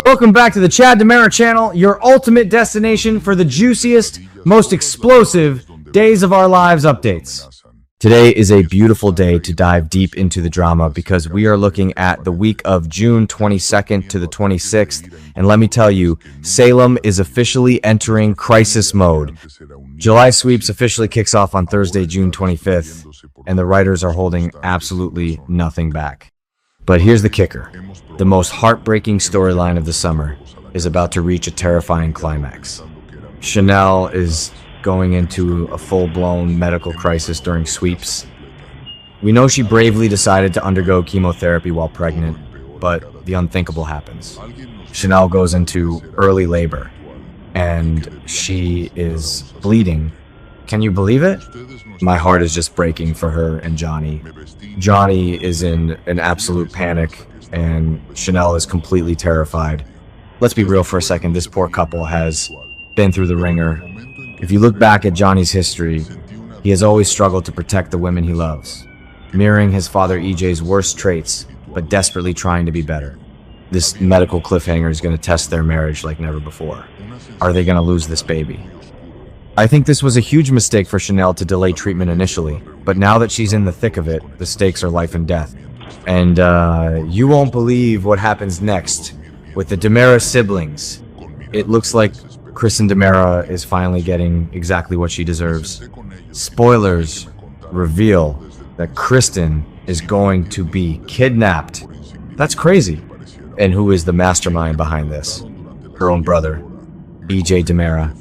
Welcome back to the DiMera channel, your ultimate destination for the juiciest, most explosive Days of Our Lives updates. Today is a beautiful day to dive deep into the drama because we are looking at the week of June 22nd to the 26th, and let me tell you, Salem is officially entering crisis mode. July Sweeps officially kicks off on Thursday, June 25th, and the writers are holding absolutely nothing back. But here's the kicker. The most heartbreaking storyline of the summer is about to reach a terrifying climax. Chanel is going into a full-blown medical crisis during sweeps. We know she bravely decided to undergo chemotherapy while pregnant, but the unthinkable happens. Chanel goes into early labor, and she is bleeding. Can you believe it? My heart is just breaking for her and Johnny. Johnny is in an absolute panic, and Chanel is completely terrified. Let's be real for a second, this poor couple has been through the ringer. If you look back at Johnny's history, he has always struggled to protect the women he loves, mirroring his father EJ's worst traits, but desperately trying to be better. This medical cliffhanger is going to test their marriage like never before. Are they going to lose this baby? I think this was a huge mistake for Chanel to delay treatment initially, but now that she's in the thick of it, the stakes are life and death. And you won't believe what happens next with the DiMera siblings. It looks like Kristen DiMera is finally getting exactly what she deserves. Spoilers reveal that Kristen is going to be kidnapped. That's crazy. And who is the mastermind behind this? Her own brother, EJ DiMera.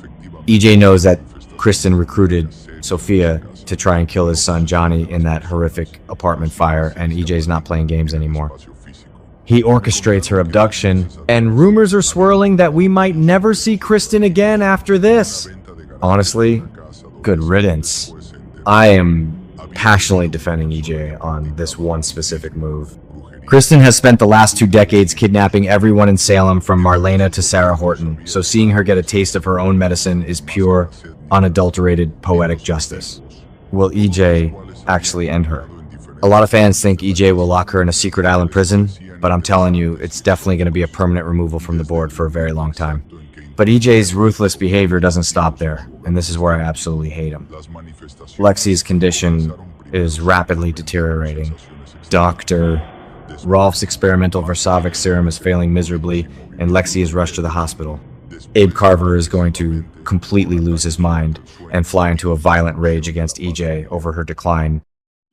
EJ knows that Kristen recruited Sophia to try and kill his son Johnny in that horrific apartment fire, and EJ's not playing games anymore. He orchestrates her abduction, and rumors are swirling that we might never see Kristen again after this. Honestly, good riddance. I am passionately defending EJ on this one specific move. Kristen has spent the last 2 decades kidnapping everyone in Salem from Marlena to Sarah Horton, so seeing her get a taste of her own medicine is pure, unadulterated, poetic justice. Will EJ actually end her? A lot of fans think EJ will lock her in a secret island prison, but I'm telling you, it's definitely going to be a permanent removal from the board for a very long time. But EJ's ruthless behavior doesn't stop there, and this is where I absolutely hate him. Lexi's condition is rapidly deteriorating. Dr. Rolf's experimental Versavic serum is failing miserably, and Lexi is rushed to the hospital. Abe Carver is going to completely lose his mind and fly into a violent rage against EJ over her decline.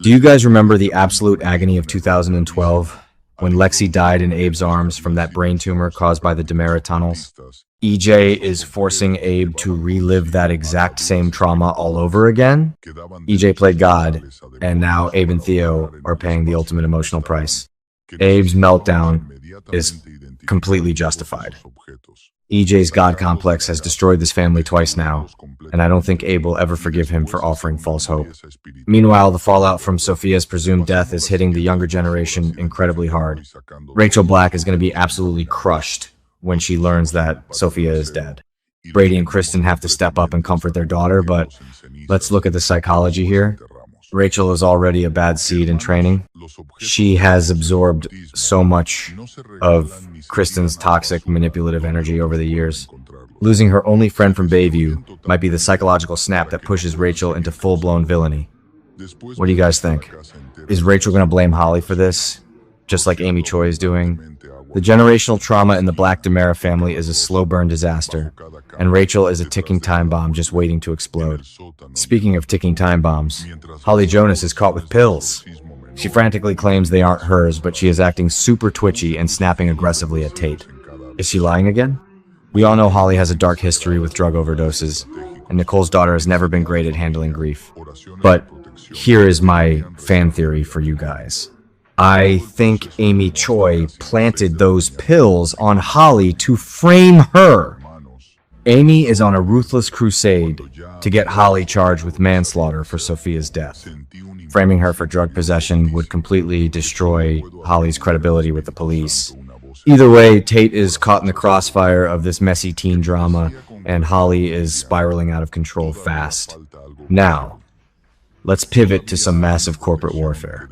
Do you guys remember the absolute agony of 2012 when Lexi died in Abe's arms from that brain tumor caused by the DiMera tunnels? EJ is forcing Abe to relive that exact same trauma all over again. EJ played God, and now Abe and Theo are paying the ultimate emotional price. Abe's meltdown is completely justified. EJ's God complex has destroyed this family twice now, and I don't think Abe will ever forgive him for offering false hope. Meanwhile, the fallout from Sophia's presumed death is hitting the younger generation incredibly hard. Rachel Black is going to be absolutely crushed when she learns that Sophia is dead. Brady and Kristen have to step up and comfort their daughter, but let's look at the psychology here. Rachel is already a bad seed in training. She has absorbed so much of Kristen's toxic, manipulative energy over the years. Losing her only friend from Bayview might be the psychological snap that pushes Rachel into full-blown villainy. What do you guys think? Is Rachel going to blame Holly for this, just like Amy Choi is doing? The generational trauma in the Black DiMera family is a slow-burn disaster, and Rachel is a ticking time bomb just waiting to explode. Speaking of ticking time bombs, Holly Jonas is caught with pills. She frantically claims they aren't hers, but she is acting super twitchy and snapping aggressively at Tate. Is she lying again? We all know Holly has a dark history with drug overdoses, and Nicole's daughter has never been great at handling grief. But here is my fan theory for you guys. I think Amy Choi planted those pills on Holly to frame her. Amy is on a ruthless crusade to get Holly charged with manslaughter for Sophia's death. Framing her for drug possession would completely destroy Holly's credibility with the police. Either way, Tate is caught in the crossfire of this messy teen drama, and Holly is spiraling out of control fast. Now, let's pivot to some massive corporate warfare.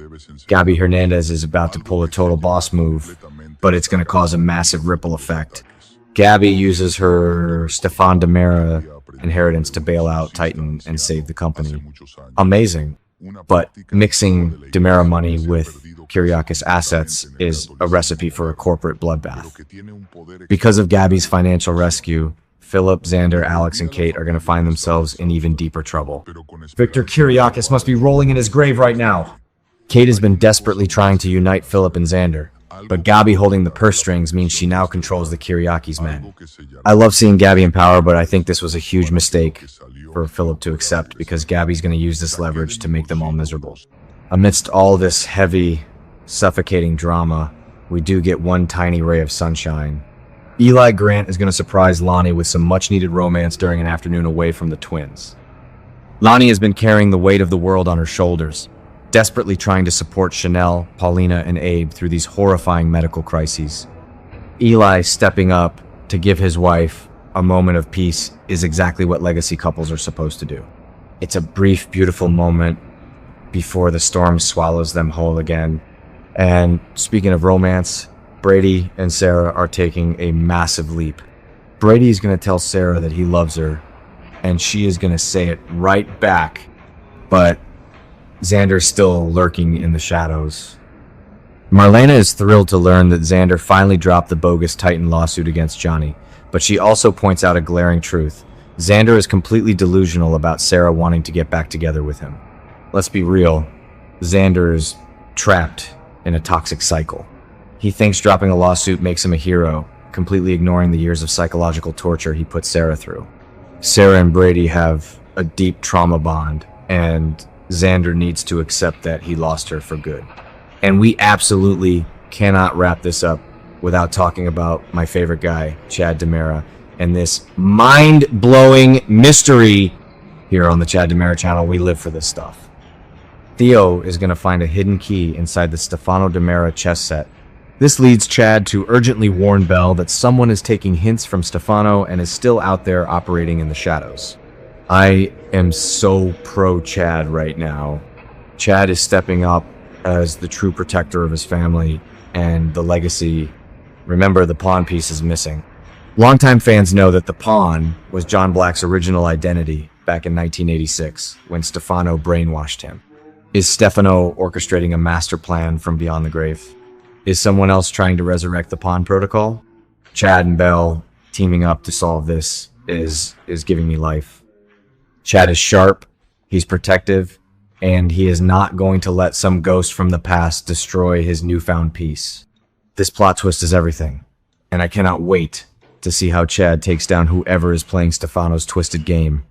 Gabby Hernandez is about to pull a total boss move, but it's going to cause a massive ripple effect. Gabby uses her Stefan DiMera inheritance to bail out Titan and save the company. Amazing. But mixing DiMera money with Kyriakis assets is a recipe for a corporate bloodbath. Because of Gabby's financial rescue, Philip, Xander, Alex, and Kate are going to find themselves in even deeper trouble. Victor Kyriakis must be rolling in his grave right now. Kate has been desperately trying to unite Philip and Xander, but Gabby holding the purse strings means she now controls the Kyriakis men. I love seeing Gabby in power, but I think this was a huge mistake for Philip to accept because Gabby's going to use this leverage to make them all miserable. Amidst all this heavy, suffocating drama, we do get one tiny ray of sunshine. Eli Grant is going to surprise Lonnie with some much-needed romance during an afternoon away from the twins. Lonnie has been carrying the weight of the world on her shoulders, desperately trying to support Chanel, Paulina, and Abe through these horrifying medical crises. Eli stepping up to give his wife a moment of peace is exactly what legacy couples are supposed to do. It's a brief, beautiful moment before the storm swallows them whole again. And speaking of romance, Brady and Sarah are taking a massive leap. Brady is going to tell Sarah that he loves her, and she is going to say it right back, but Xander's still lurking in the shadows. Marlena is thrilled to learn that Xander finally dropped the bogus Titan lawsuit against Johnny, but she also points out a glaring truth. Xander is completely delusional about Sarah wanting to get back together with him. Let's be real, Xander is trapped in a toxic cycle. He thinks dropping a lawsuit makes him a hero, completely ignoring the years of psychological torture he put Sarah through. Sarah and Brady have a deep trauma bond, and Xander needs to accept that he lost her for good. And we absolutely cannot wrap this up without talking about my favorite guy, Chad DiMera, and this mind-blowing mystery here on the Chad DiMera channel. We live for this stuff. Theo is going to find a hidden key inside the Stefano DiMera chess set. This leads Chad to urgently warn Belle that someone is taking hints from Stefano and is still out there operating in the shadows. I am so pro-Chad right now. Chad is stepping up as the true protector of his family and the legacy. Remember, the pawn piece is missing. Longtime fans know that the pawn was John Black's original identity back in 1986 when Stefano brainwashed him. Is Stefano orchestrating a master plan from beyond the grave? Is someone else trying to resurrect the pawn protocol? Chad and Belle teaming up to solve this is giving me life. Chad is sharp, he's protective, and he is not going to let some ghost from the past destroy his newfound peace. This plot twist is everything, and I cannot wait to see how Chad takes down whoever is playing Stefano's twisted game.